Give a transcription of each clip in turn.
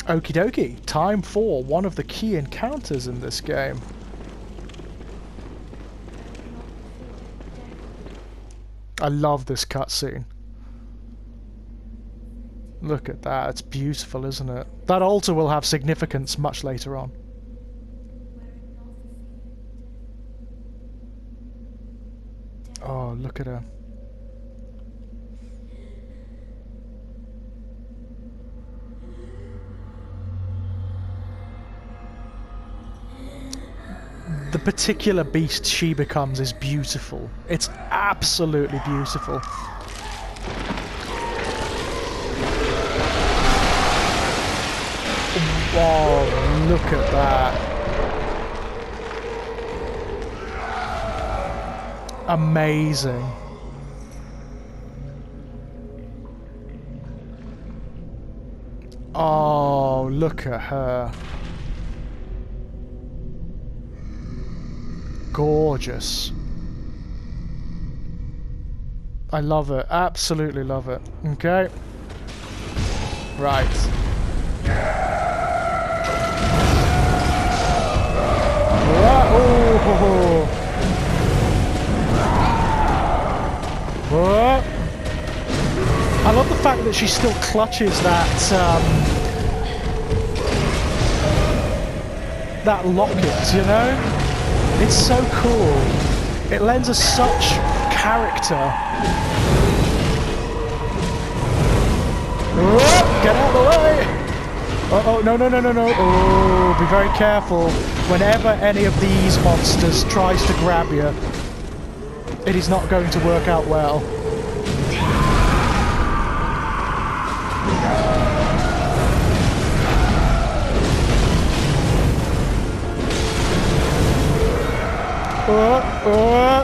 Okie dokie, time for one of the key encounters in this game. I love this cutscene. Look at that, it's beautiful, isn't it? That altar will have significance much later on. Oh, look at her. The particular beast she becomes is beautiful. It's absolutely beautiful. Wow, look at that. Amazing. Oh, look at her. Gorgeous. I love it. Absolutely love it. Okay. Right. Oh. What? I love the fact that she still clutches that that locket, you know? It's so cool. It lends us such character. Oh, get out of the way! Uh-oh, no. Oh, be very careful. Whenever any of these monsters tries to grab you, it is not going to work out well. Oh.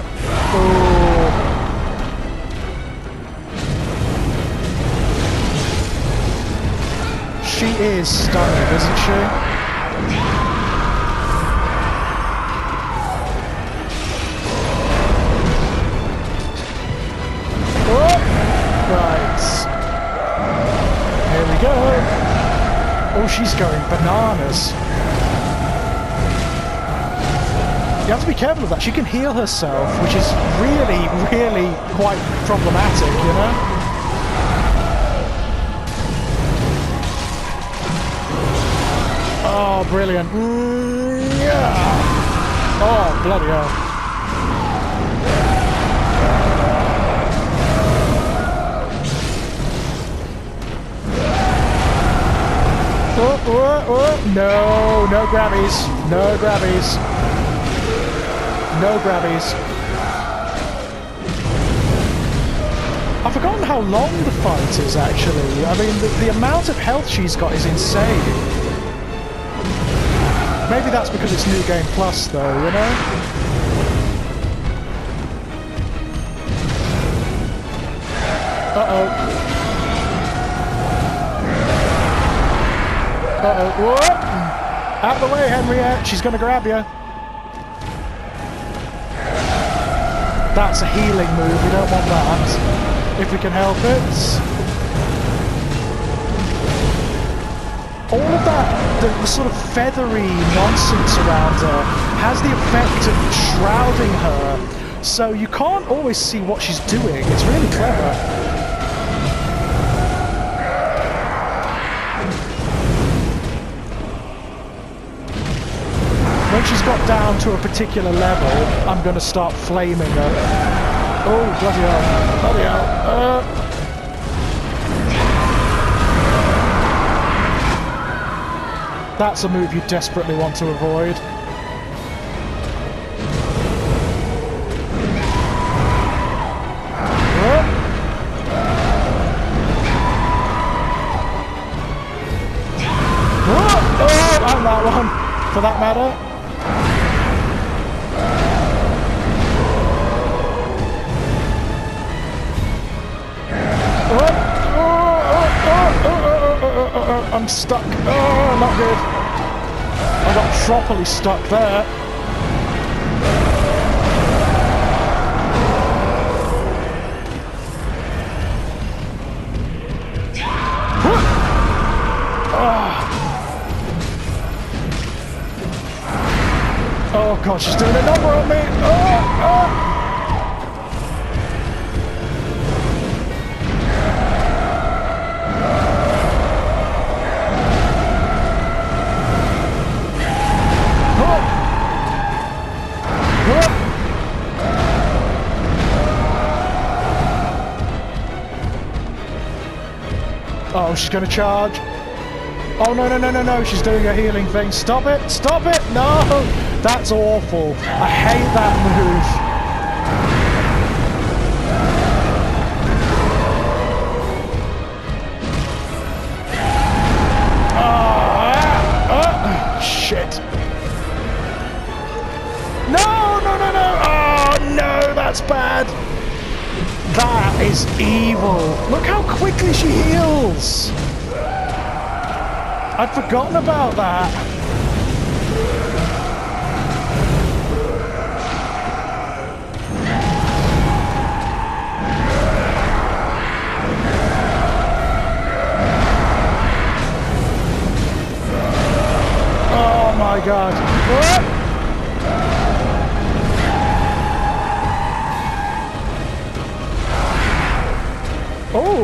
She is stunning, isn't she? Oh. Right. Here we go. Oh, she's going bananas. You have to be careful of that. She can heal herself, which is really, really quite problematic, you know? Oh, brilliant. Yeah. Oh, bloody hell. Oh. No grabbies. No grabbies. No grabbies. I've forgotten how long the fight is, actually. I mean, the amount of health she's got is insane. Maybe that's because it's New Game Plus, though, you know? Uh-oh. Uh-oh. Whoa! Out of the way, Henriette. She's gonna grab you. That's a healing move, we don't want that, if we can help it. All of that, the sort of feathery nonsense around her, has the effect of shrouding her, so you can't always see what she's doing. It's really clever. When she's got down to a particular level, I'm going to start flaming her. Oh, bloody hell. Bloody hell. That's a move you desperately want to avoid. Oh, and that one, for that matter. I'm stuck. Oh, not good. I got properly stuck there. Oh god, she's doing a number on me! Oh! Oh, she's gonna charge. Oh, no, no, no, no, no. She's doing a healing thing. Stop it. Stop it. No. That's awful. I hate that move. Shit. No, no, no, no. Oh, no, that's bad. That is evil. Look how quickly she heals. I'd forgotten about that. Oh my god. What? Oh!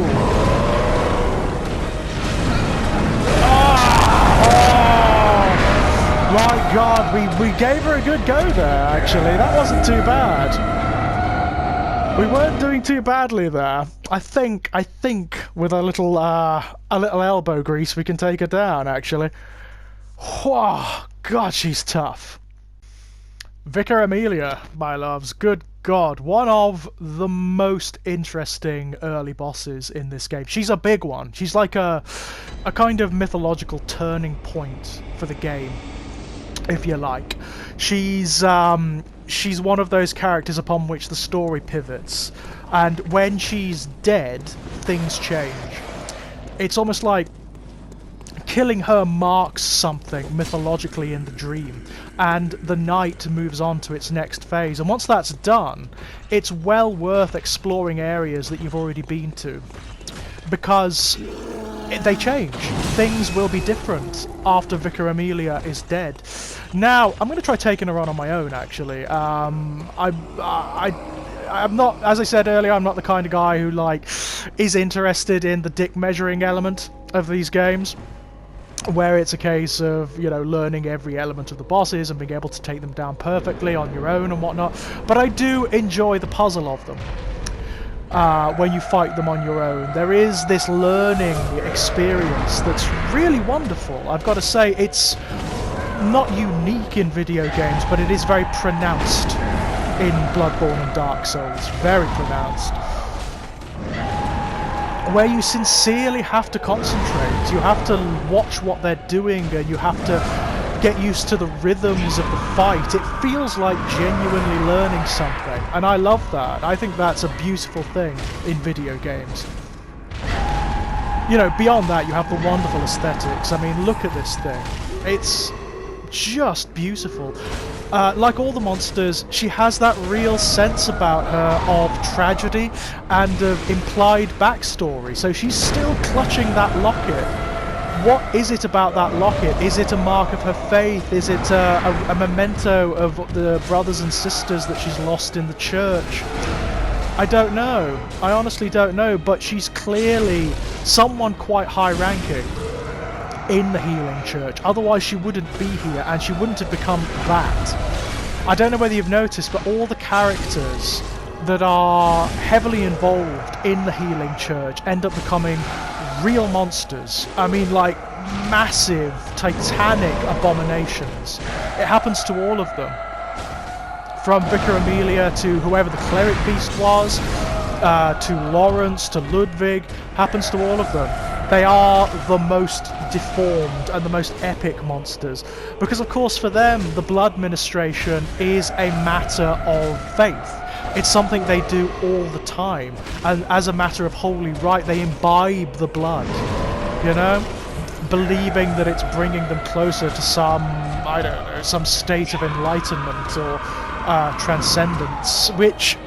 My god, we gave her a good go there, actually. That wasn't too bad. We weren't doing too badly there. I think with a little elbow grease we can take her down, actually. Whoa, god, she's tough. Vicar Amelia, my loves. Good god, one of the most interesting early bosses in this game. She's a big one. She's like a kind of mythological turning point for the game, if you like. She's one of those characters upon which the story pivots, and when she's dead, things change. It's almost like killing her marks something mythologically in the dream, and the night moves on to its next phase. And once that's done, it's well worth exploring areas that you've already been to, because they change. Things will be different after Vicar Amelia is dead. Now, I'm going to try taking her on my own, actually. I'm not, as I said earlier, I'm not the kind of guy who, like, is interested in the dick measuring element of these games, where it's a case of, you know, learning every element of the bosses and being able to take them down perfectly on your own and whatnot. But I do enjoy the puzzle of them. When you fight them on your own, there is this learning experience that's really wonderful. I've got to say, it's not unique in video games, but it is very pronounced in Bloodborne and Dark Souls. Very pronounced. Where you sincerely have to concentrate, you have to watch what they're doing, and you have to get used to the rhythms of the fight. It feels like genuinely learning something, and I love that. I think that's a beautiful thing in video games. You know, beyond that, you have the wonderful aesthetics. I mean, look at this thing. It's just beautiful. Like all the monsters, she has that real sense about her of tragedy and of implied backstory. So she's still clutching that locket. What is it about that locket? Is it a mark of her faith? Is it a memento of the brothers and sisters that she's lost in the church? I don't know. I honestly don't know, but she's clearly someone quite high-ranking in the healing church. Otherwise she wouldn't be here, and she wouldn't have become that. I don't know whether you've noticed, but all the characters that are heavily involved in the healing church end up becoming real monsters. I mean, like massive, titanic abominations. It happens to all of them. From Vicar Amelia to whoever the cleric beast was, to Lawrence, to Ludwig, happens to all of them. They are the most deformed and the most epic monsters, because of course for them the blood ministration is a matter of faith. It's something they do all the time, and as a matter of holy right they imbibe the blood, you know, believing that it's bringing them closer to some, I don't know, some state of enlightenment or transcendence, which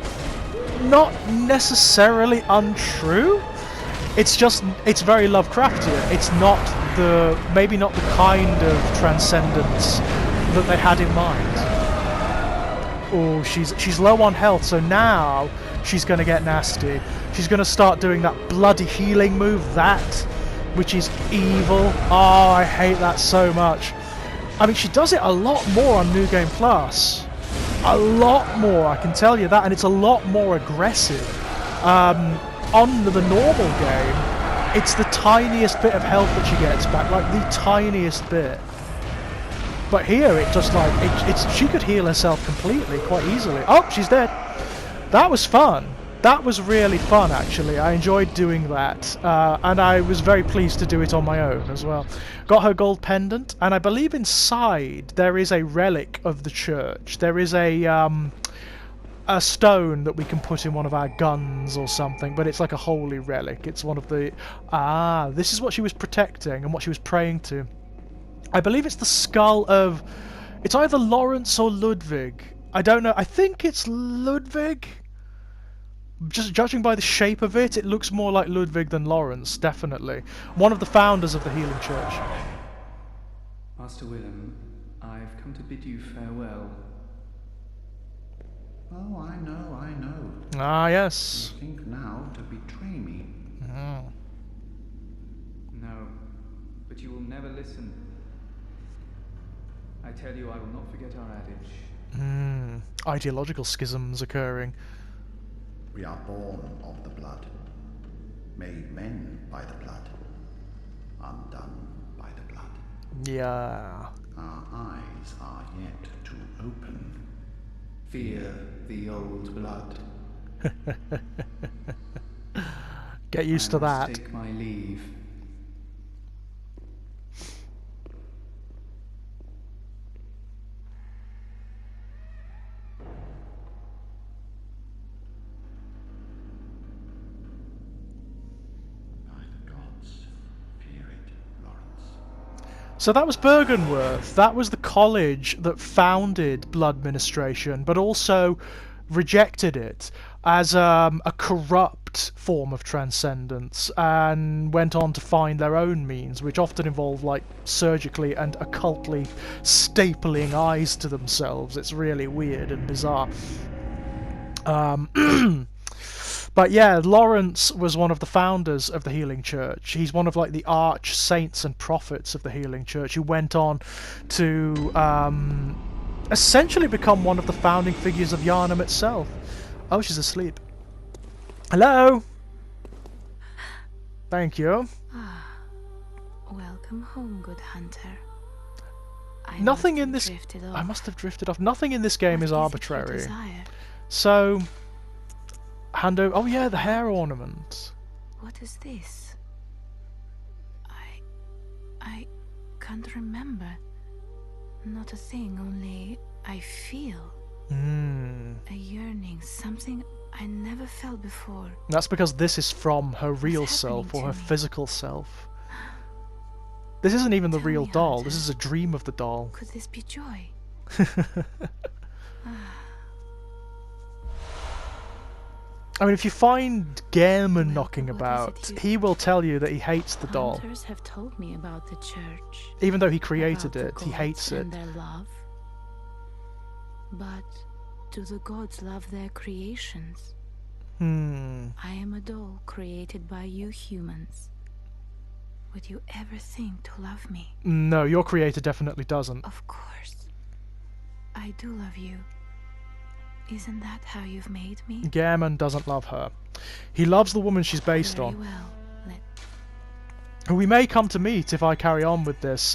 not necessarily untrue. It's just, it's very Lovecraftian. It's not maybe not the kind of transcendence that they had in mind. Oh, she's low on health, so now she's going to get nasty. She's going to start doing that bloody healing move, which is evil. Oh, I hate that so much. I mean, she does it a lot more on New Game Plus. A lot more, I can tell you that, and it's a lot more aggressive. On the normal game, it's the tiniest bit of health that she gets back, like the tiniest bit. But here, it just like, she could heal herself completely, quite easily. Oh, she's dead. That was fun. That was really fun, actually. I enjoyed doing that, and I was very pleased to do it on my own as well. Got her gold pendant, and I believe inside there is a relic of the church. There is a stone that we can put in one of our guns or something, but it's like a holy relic. It's one of the... this is what she was protecting and what she was praying to. I believe it's the skull of... It's either Lawrence or Ludwig. I don't know. I think it's Ludwig. Just judging by the shape of it, it looks more like Ludwig than Lawrence, definitely. One of the founders of the Healing Church. Master Willem, I've come to bid you farewell. Oh, I know. Ah, yes. You think now to betray me? No, but you will never listen. I tell you, I will not forget our adage. Ideological schisms occurring. We are born of the blood, made men by the blood, undone by the blood. Yeah. Our eyes are yet to open. Fear the old blood. Get used to that. Take my leave. So that was Bergenworth. That was the college that founded blood ministration, but also rejected it as a corrupt form of transcendence, and went on to find their own means, which often involve like surgically and occultly stapling eyes to themselves. It's really weird and bizarre. But yeah, Lawrence was one of the founders of the Healing Church. He's one of like the arch saints and prophets of the Healing Church, who went on to essentially become one of the founding figures of Yharnam itself. Oh, she's asleep. Hello. Thank you. Welcome home, good hunter. I must have drifted off. Nothing in this game is arbitrary. So. Oh yeah, the hair ornament. What is this? I can't remember. Not a thing, only I feel. A yearning, something I never felt before. That's because this is from her real self, or her physical self. This isn't even the real doll, Hunter, this is a dream of the doll. Could this be joy? I mean, if you find Gehrman knocking about, he will tell you that he hates the doll. Hunters have told me about the church. Even though he created about it, the he hates gods it. and their love. But do the gods love their creations? I am a doll created by you humans. Would you ever think to love me? No, your creator definitely doesn't. Of course. I do love you. Isn't that how you've made me? Gehrman doesn't love her. He loves the woman she's based Very on. well. Who we may come to meet if I carry on with this.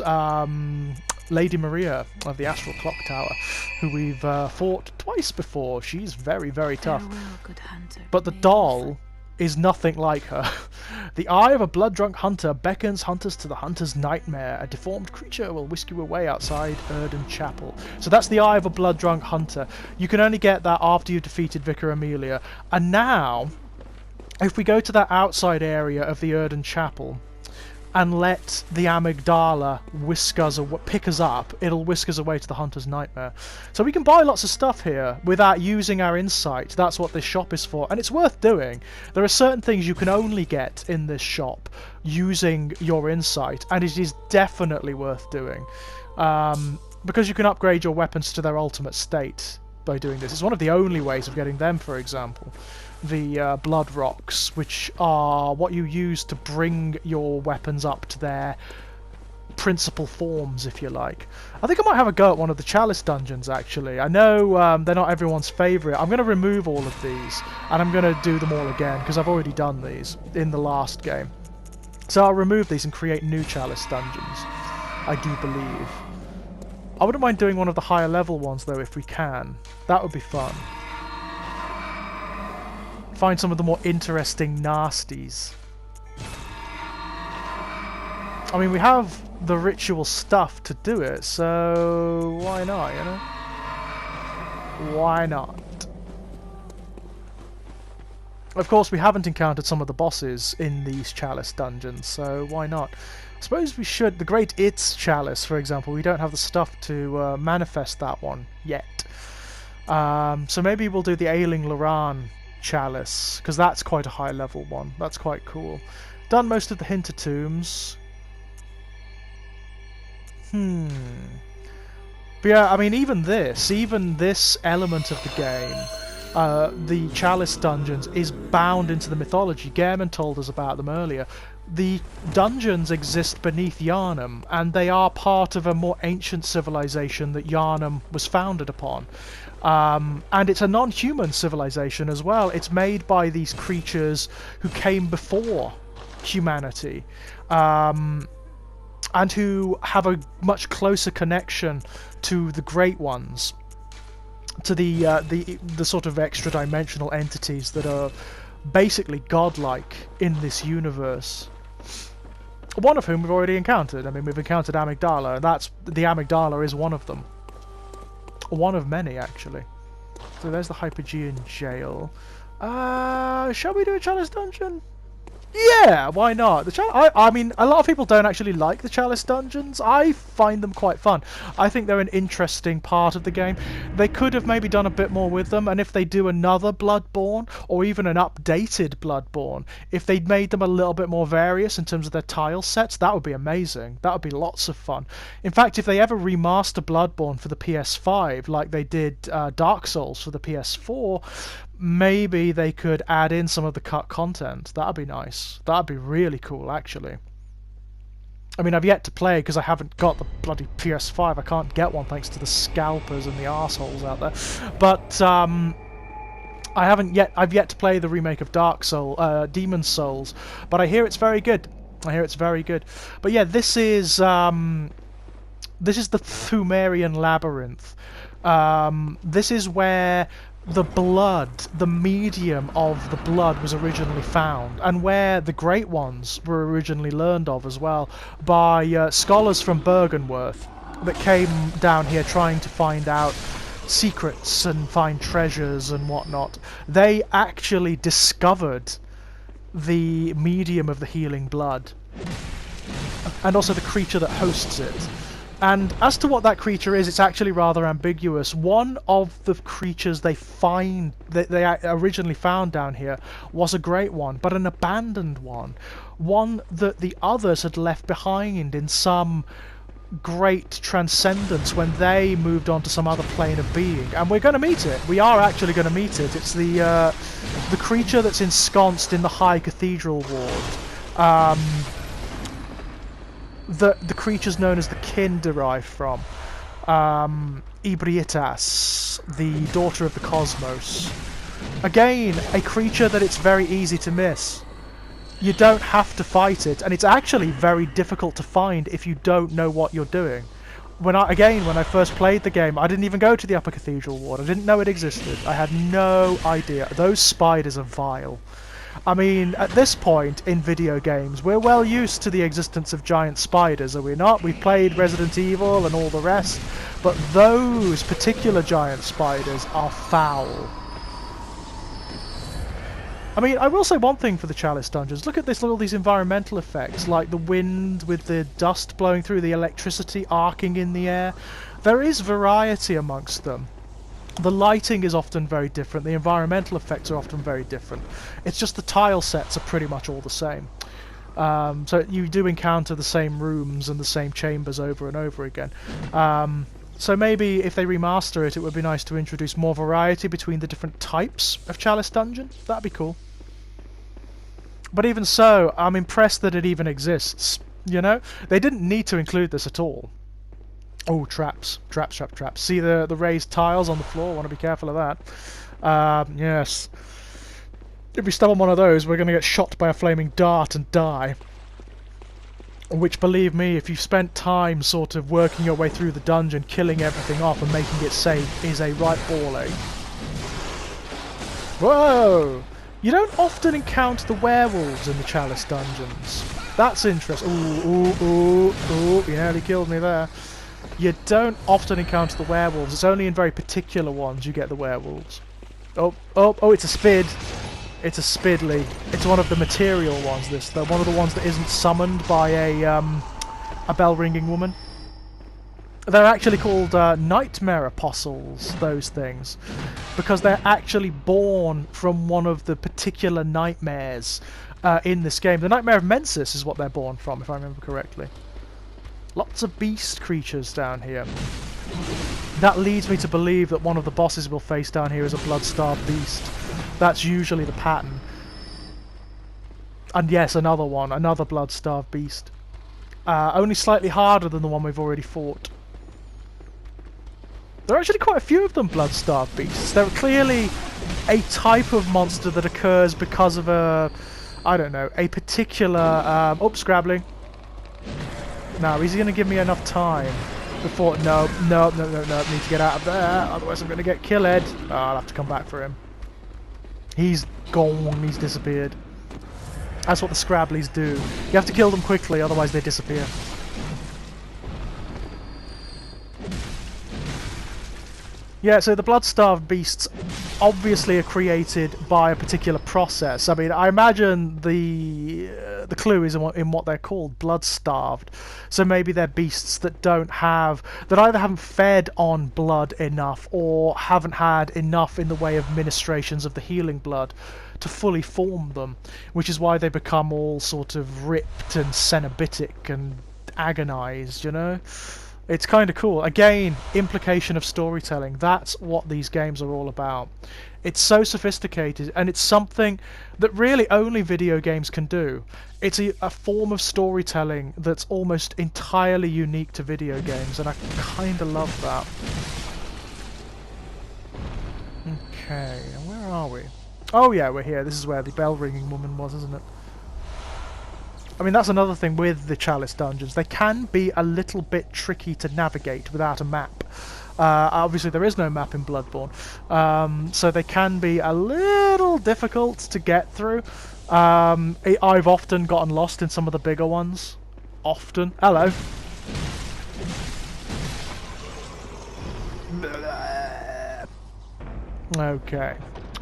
Lady Maria of the Astral Clock Tower, who we've fought twice before. She's very, very tough. Farewell, good hunter. But the doll is nothing like her. The eye of a blood-drunk hunter beckons hunters to the hunter's nightmare. A deformed creature will whisk you away outside Erden Chapel. So that's the eye of a blood-drunk hunter. You can only get that after you've defeated Vicar Amelia. And now, if we go to that outside area of the Erden Chapel and let the amygdala pick us up, it'll whisk us away to the hunter's nightmare. So we can buy lots of stuff here without using our insight. That's what this shop is for, and it's worth doing. There are certain things you can only get in this shop using your insight, and it is definitely worth doing. Because you can upgrade your weapons to their ultimate state by doing this. It's one of the only ways of getting them, for example. The blood rocks, which are what you use to bring your weapons up to their principal forms, if you like. I think I might have a go at one of the chalice dungeons, actually. I know they're not everyone's favourite. I'm going to remove all of these, and I'm going to do them all again, because I've already done these in the last game. So I'll remove these and create new chalice dungeons, I do believe. I wouldn't mind doing one of the higher level ones, though, if we can. That would be fun. Find some of the more interesting nasties. I mean, we have the ritual stuff to do it, so why not, you know? Why not? Of course, we haven't encountered some of the bosses in these chalice dungeons, so why not? I suppose we should. The Great It's Chalice, for example, we don't have the stuff to manifest that one yet. So maybe we'll do the Ailing Loran Chalice, because that's quite a high level one. That's quite cool. Done most of the Hinter Tombs. But yeah, I mean, even this element of the game, the Chalice dungeons, is bound into the mythology. Gehrman told us about them earlier. The dungeons exist beneath Yharnam, and they are part of a more ancient civilization that Yharnam was founded upon. And it's a non-human civilization as well. It's made by these creatures who came before humanity. And who have a much closer connection to the Great Ones, to the sort of extra-dimensional entities that are basically godlike in this universe. One of whom we've already encountered. I mean, we've encountered Amygdala, and the Amygdala is one of them. One of many, actually. So there's the Hypogean Jail. Shall we do a Chalice dungeon? Yeah, why not? I mean, a lot of people don't actually like the Chalice dungeons. I find them quite fun. I think they're an interesting part of the game. They could have maybe done a bit more with them, and if they do another Bloodborne, or even an updated Bloodborne, if they made them a little bit more various in terms of their tile sets, that would be amazing. That would be lots of fun. In fact, if they ever remaster Bloodborne for the PS5, like they did Dark Souls for the PS4, maybe they could add in some of the cut content. That'd be nice. That'd be really cool, actually. I mean, I've yet to play because I haven't got the bloody PS5. I can't get one thanks to the scalpers and the arseholes out there. But I've yet to play the remake of Demon Souls. But I hear it's very good. I hear it's very good. But yeah, this is the Thumerian Labyrinth. This is where the blood, the medium of the blood, was originally found, and where the Great Ones were originally learned of as well by scholars from Bergenworth that came down here trying to find out secrets and find treasures and whatnot. They actually discovered the medium of the healing blood, and also the creature that hosts it. And as to what that creature is, it's actually rather ambiguous. One of the creatures they originally found down here was a great one, but an abandoned one. One that the others had left behind in some great transcendence when they moved on to some other plane of being. And we're going to meet it. We are actually going to meet it. It's the creature that's ensconced in the High Cathedral Ward. The creatures known as the kin derived from Ebrietas, the daughter of the cosmos. Again, a creature that it's very easy to miss. You don't have to fight it, and it's actually very difficult to find if you don't know what you're doing. When I first played the game, I didn't even go to the Upper Cathedral Ward. I didn't know it existed. I had no idea. Those spiders are vile. I mean, at this point in video games, we're well used to the existence of giant spiders, are we not? We've played Resident Evil and all the rest, but those particular giant spiders are foul. I mean, I will say one thing for the Chalice dungeons. Look at this, all these environmental effects, like the wind with the dust blowing through, the electricity arcing in the air. There is variety amongst them. The lighting is often very different, the environmental effects are often very different. It's just the tile sets are pretty much all the same. So you do encounter the same rooms and the same chambers over and over again. So maybe if they remaster it, it would be nice to introduce more variety between the different types of Chalice Dungeon. That'd be cool. But even so, I'm impressed that it even exists, you know? They didn't need to include this at all. Oh, traps. Traps. See the raised tiles on the floor? Want to be careful of that. Yes. If we step on one of those, we're going to get shot by a flaming dart and die. Which, believe me, if you've spent time sort of working your way through the dungeon, killing everything off and making it safe, is a right ball ache. Whoa! You don't often encounter the werewolves in the Chalice dungeons. That's interesting. Ooh, you nearly killed me there. You don't often encounter the werewolves. It's only in very particular ones you get the werewolves. Oh, it's a spid. It's a spidly. It's one of the material ones, this, though. One of the ones that isn't summoned by a bell-ringing woman. They're actually called nightmare apostles, those things, because they're actually born from one of the particular nightmares in this game. The Nightmare of Mensis is what they're born from, if I remember correctly. Lots of beast creatures down here. That leads me to believe that one of the bosses we'll face down here is a blood-starved beast. That's usually the pattern. And yes, another one, another blood-starved beast. Only slightly harder than the one we've already fought. There are actually quite a few of them blood-starved beasts. They're clearly a type of monster that occurs because of a, I don't know, a particular, scrabbling. Now, is he going to give me enough time before, no, need to get out of there, otherwise I'm going to get killed. Oh, I'll have to come back for him. He's gone, he's disappeared. That's what the Scrabblies do. You have to kill them quickly, otherwise they disappear. Yeah, so the blood-starved beasts obviously are created by a particular process. I mean, I imagine the clue is in what they're called, blood-starved. So maybe they're beasts that either haven't fed on blood enough or haven't had enough in the way of ministrations of the healing blood to fully form them, which is why they become all sort of ripped and cenobitic and agonized, you know? It's kind of cool. Again, implication of storytelling. That's what these games are all about. It's so sophisticated, and it's something that really only video games can do. It's a form of storytelling that's almost entirely unique to video games, and I kind of love that. Okay, and where are we? Oh yeah, we're here. This is where the bell-ringing woman was, isn't it? I mean, that's another thing with the Chalice dungeons. They can be a little bit tricky to navigate without a map. Obviously, there is no map in Bloodborne, so they can be a little difficult to get through. I've often gotten lost in some of the bigger ones. Often. Hello. Okay.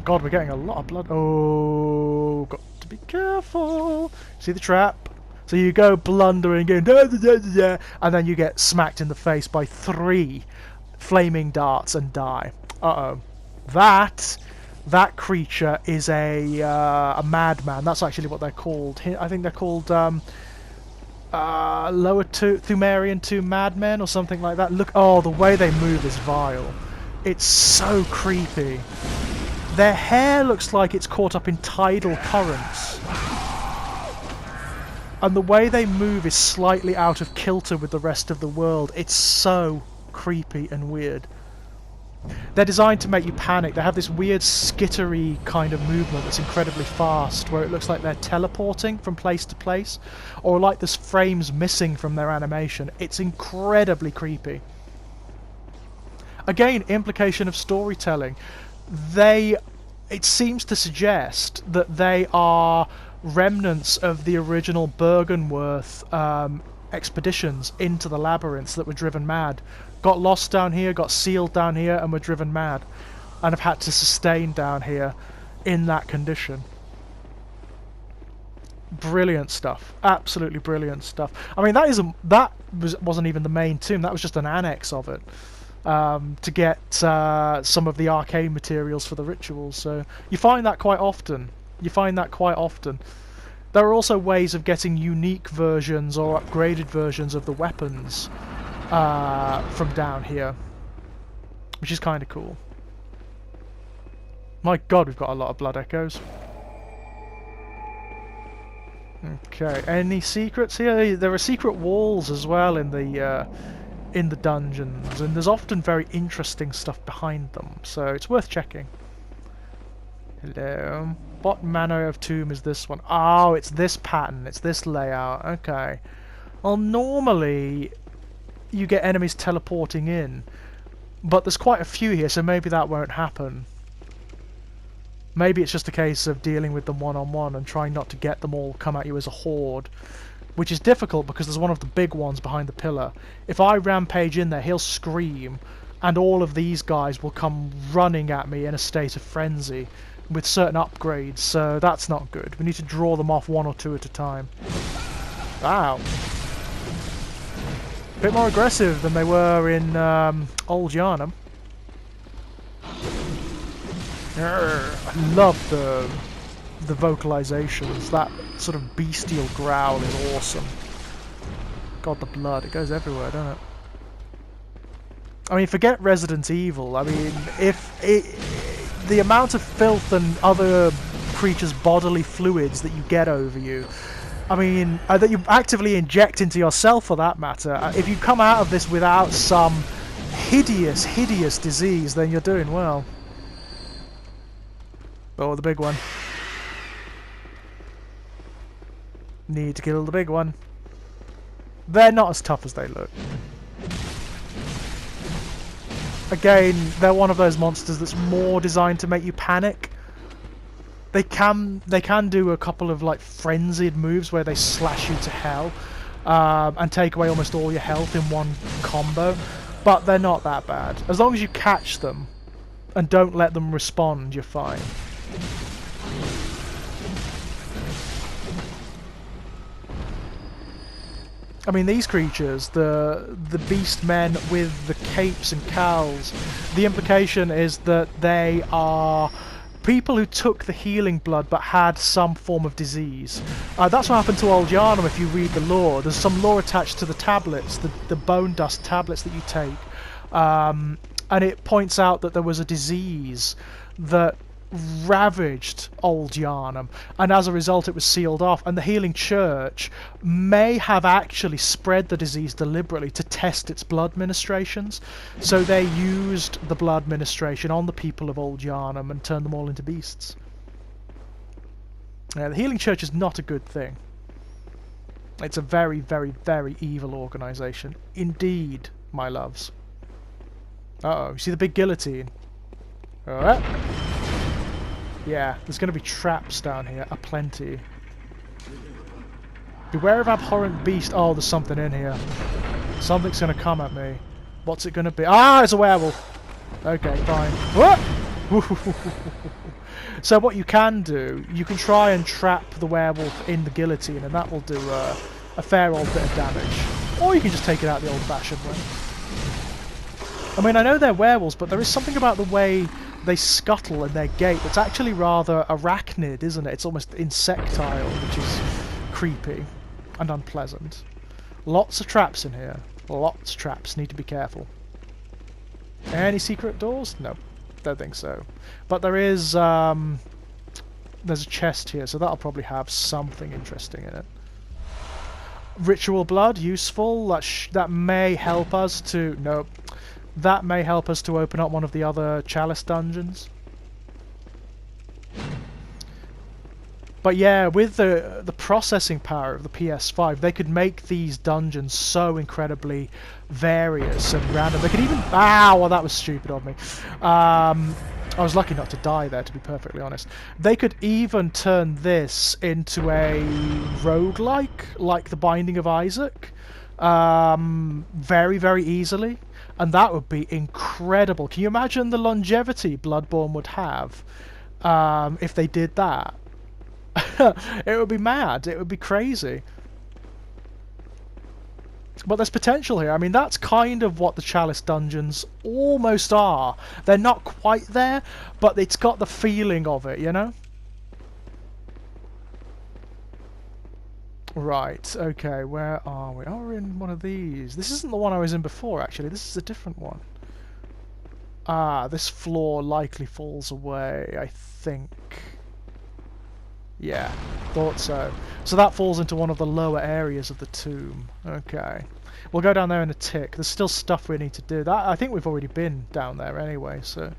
God, we're getting a lot of blood. Oh, got to be careful. See the trap? So you go blundering in, and then you get smacked in the face by 3 flaming darts and die. Uh-oh. That creature is a madman. That's actually what they're called. I think they're called lower Thumerian 2 madmen or something like that. Look, oh, the way they move is vile. It's so creepy. Their hair looks like it's caught up in tidal currents. And the way they move is slightly out of kilter with the rest of the world. It's so creepy and weird. They're designed to make you panic. They have this weird skittery kind of movement that's incredibly fast, where it looks like they're teleporting from place to place, or like there's frames missing from their animation. It's incredibly creepy. Again, implication of storytelling. It seems to suggest that they are remnants of the original Bergenworth expeditions into the labyrinths that were driven mad. Got lost down here, got sealed down here, and were driven mad. And have had to sustain down here in that condition. Brilliant stuff. Absolutely brilliant stuff. I mean, that wasn't even the main tomb, that was just an annex of it. To get some of the arcane materials for the rituals. So you find that quite often. There are also ways of getting unique versions or upgraded versions of the weapons from down here. which is kind of cool. My god, we've got a lot of blood echoes. Okay, any secrets here? There are secret walls as well in the dungeons, and there's often very interesting stuff behind them, so it's worth checking. Hello. What manner of tomb is this one? Oh, it's this pattern, it's this layout. Okay. Well, normally you get enemies teleporting in, but there's quite a few here, so maybe that won't happen. Maybe it's just a case of dealing with them one-on-one and trying not to get them all come at you as a horde, which is difficult because there's one of the big ones behind the pillar. If I rampage in there, he'll scream, and all of these guys will come running at me in a state of frenzy with certain upgrades, so that's not good. We need to draw them off one or two at a time. Wow. A bit more aggressive than they were in Old Yarnum. I love the vocalizations. That sort of bestial growl is awesome. God, the blood, it goes everywhere, doesn't it? I mean, forget Resident Evil. I mean, the amount of filth and other creatures' bodily fluids that you get over you, I mean, that you actively inject into yourself for that matter, if you come out of this without some hideous, hideous disease, then you're doing well. Oh, the big one. Need to kill the big one. They're not as tough as they look. Again, they're one of those monsters that's more designed to make you panic. They can do a couple of like frenzied moves where they slash you to hell and take away almost all your health in one combo, but they're not that bad. As long as you catch them and don't let them respond, you're fine. I mean, these creatures, the beast men with the capes and cowls, the implication is that they are people who took the healing blood but had some form of disease. That's what happened to Old Yarnum if you read the lore. There's some lore attached to the tablets, the bone dust tablets that you take, and it points out that there was a disease that ravaged Old Yarnum, and as a result it was sealed off, and the Healing Church may have actually spread the disease deliberately to test its blood ministrations, so they used the blood ministration on the people of Old Yarnum and turned them all into beasts. The Healing Church is not a good thing. It's a very, very, very evil organisation indeed, my loves. Uh-oh, you see the big guillotine? Alright. Yeah, there's going to be traps down here, aplenty. Beware of abhorrent beast. Oh, there's something in here. Something's going to come at me. What's it going to be? Ah, it's a werewolf! Okay, fine. What? So what you can do, you can try and trap the werewolf in the guillotine, and that will do a fair old bit of damage. Or you can just take it out the old-fashioned way. I mean, I know they're werewolves, but there is something about the way they scuttle in their gait that's actually rather arachnid, isn't it? It's almost insectile, which is creepy and unpleasant. Lots of traps in here. Lots of traps. Need to be careful. Any secret doors? No. Don't think so. But there is... there's a chest here, so that'll probably have something interesting in it. Ritual blood, useful. That may help us to... Nope. That may help us to open up one of the other chalice dungeons. But yeah, with the processing power of the PS5, they could make these dungeons so incredibly various and random. They could even... Ow, well, that was stupid of me. I was lucky not to die there, to be perfectly honest. They could even turn this into a roguelike, like The Binding of Isaac, very, very easily. And that would be incredible. Can you imagine the longevity Bloodborne would have if they did that? It would be mad. It would be crazy. But there's potential here. I mean, that's kind of what the Chalice dungeons almost are. They're not quite there, but it's got the feeling of it, you know? Right, okay, where are we? Oh, we're in one of these. This isn't the one I was in before, actually. This is a different one. Ah, this floor likely falls away, I think. Yeah, thought so. So that falls into one of the lower areas of the tomb. Okay. We'll go down there in a tick. There's still stuff we need to do. That I think we've already been down there anyway, so...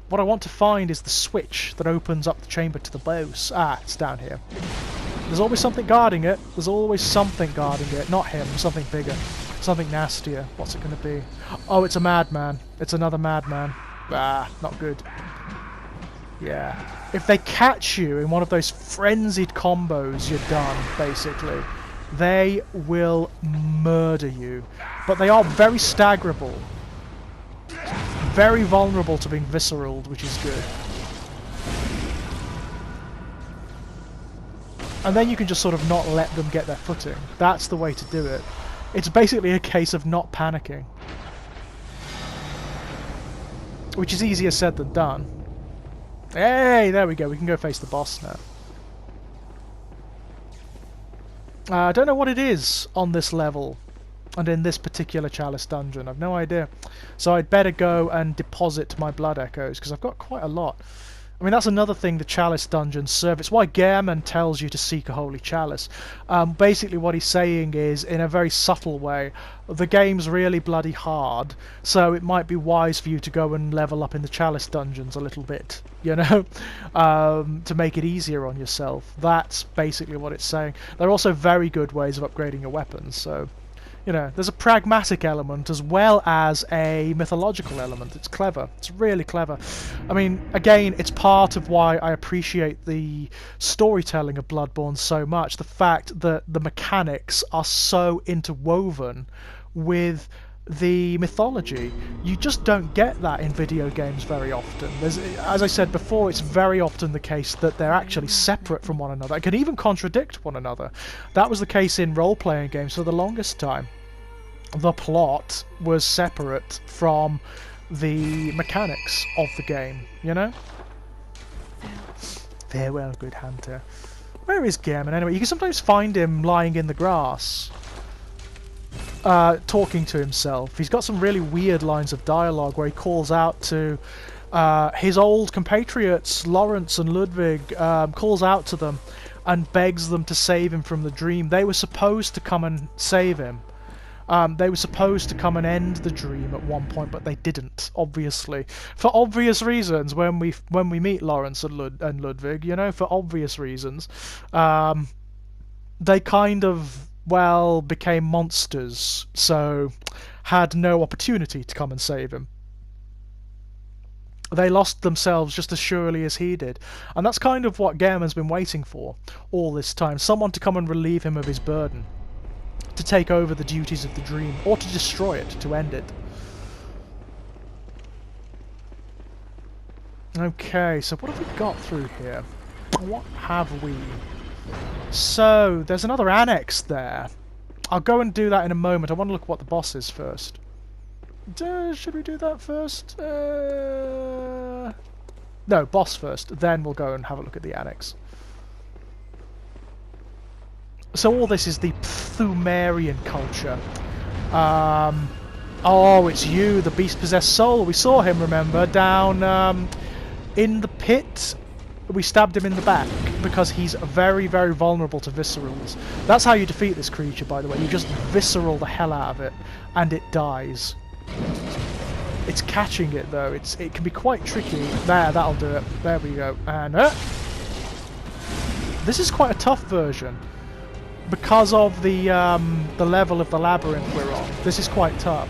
What I want to find is the switch that opens up the chamber to the boss. Ah, it's down here. There's always something guarding it. There's always something guarding it. Not him, something bigger. Something nastier. What's it going to be? Oh, it's a madman. It's another madman. Ah, not good. Yeah. If they catch you in one of those frenzied combos, you're done, basically. They will murder you. But they are very staggerable. Very vulnerable to being visceraled, which is good. And then you can just sort of not let them get their footing. That's the way to do it. It's basically a case of not panicking. Which is easier said than done. Hey, there we go. We can go face the boss now. I don't know what it is on this level and in this particular chalice dungeon. I've no idea. So I'd better go and deposit my blood echoes, because I've got quite a lot. I mean, that's another thing the chalice dungeons serve. It's why Gehrman tells you to seek a holy chalice. Basically what he's saying is, in a very subtle way, the game's really bloody hard, so it might be wise for you to go and level up in the chalice dungeons a little bit, you know, to make it easier on yourself. That's basically what it's saying. There are also very good ways of upgrading your weapons, so... You know, there's a pragmatic element as well as a mythological element. It's clever. It's really clever. I mean, again, it's part of why I appreciate the storytelling of Bloodborne so much. The fact that the mechanics are so interwoven with the mythology. You just don't get that in video games very often. As I said before, it's very often the case that they're actually separate from one another. It can even contradict one another. That was the case in role-playing games for the longest time. The plot was separate from the mechanics of the game, you know? Farewell, good hunter. Where is Gehrman anyway? You can sometimes find him lying in the grass. Talking to himself. He's got some really weird lines of dialogue where he calls out to his old compatriots, Lawrence and Ludwig, calls out to them and begs them to save him from the dream. They were supposed to come and save him. They were supposed to come and end the dream at one point, but they didn't, obviously. For obvious reasons, when we meet Lawrence and Ludwig, you know, for obvious reasons, they kind of... well, became monsters, so had no opportunity to come and save him. They lost themselves just as surely as he did. And that's kind of what Gehrman's been waiting for all this time. Someone to come and relieve him of his burden. To take over the duties of the dream. Or to destroy it, to end it. Okay, so what have we got through here? What have we... So, there's another annex there. I'll go and do that in a moment. I want to look at what the boss is first. Should we do that first? No, boss first. Then we'll go and have a look at the annex. So all this is the Thumerian culture. Oh, it's you, the beast-possessed soul. We saw him, remember, down in the pit. We stabbed him in the back because he's very, very vulnerable to viscerals. That's how you defeat this creature, by the way. You just visceral the hell out of it, and it dies. It's catching it, though. It can be quite tricky. There, that'll do it. There we go. And this is quite a tough version because of the level of the labyrinth we're on. This is quite tough.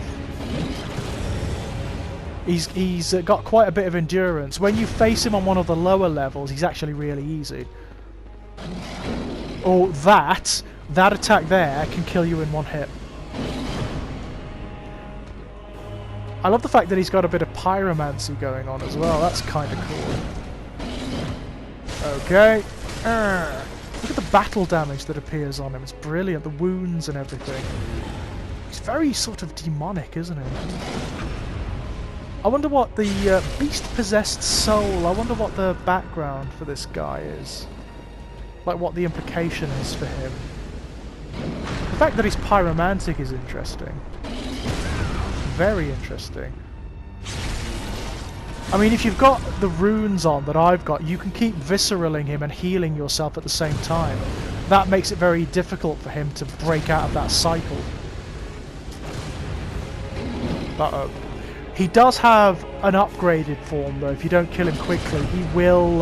He's got quite a bit of endurance. When you face him on one of the lower levels, he's actually really easy. Or that attack there can kill you in one hit. I love the fact that he's got a bit of pyromancy going on as well. That's kind of cool. Okay. Look at the battle damage that appears on him. It's brilliant. The wounds and everything. He's very sort of demonic, isn't he? I wonder what the beast-possessed soul, I wonder what the background for this guy is. Like what the implication is for him. The fact that he's pyromantic is interesting. Very interesting. I mean, if you've got the runes on that I've got, you can keep visceraling him and healing yourself at the same time. That makes it very difficult for him to break out of that cycle. Uh-oh. He does have an upgraded form, though. If you don't kill him quickly, he will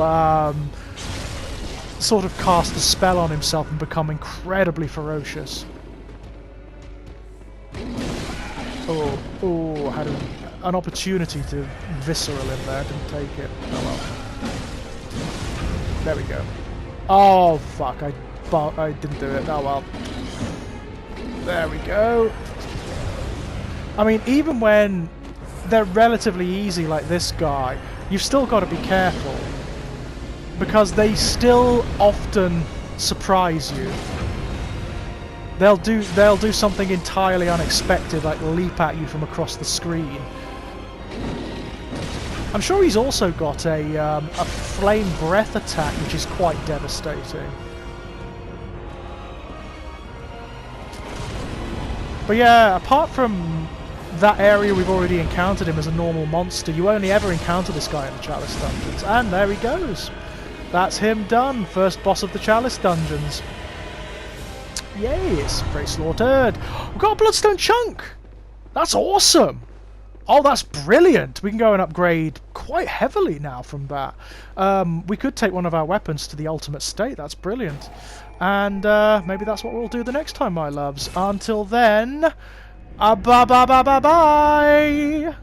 sort of cast a spell on himself and become incredibly ferocious. Oh, I had an opportunity to visceral him there, didn't take it. Oh well. There we go. Oh fuck, I didn't do it. Oh well. There we go. I mean, even when they're relatively easy like this guy, you've still got to be careful, because they still often surprise you. They'll do something entirely unexpected, like leap at you from across the screen. I'm sure he's also got a flame breath attack, which is quite devastating. But yeah, apart from that area we've already encountered him as a normal monster, you only ever encounter this guy in the Chalice Dungeons. And there he goes. That's him done. First boss of the Chalice Dungeons. Yes, very slaughtered. We've got a Bloodstone Chunk. That's awesome. Oh, that's brilliant. We can go and upgrade quite heavily now from that. We could take one of our weapons to the ultimate state. That's brilliant. And maybe that's what we'll do the next time, my loves. Until then, bye bye bye bye bye.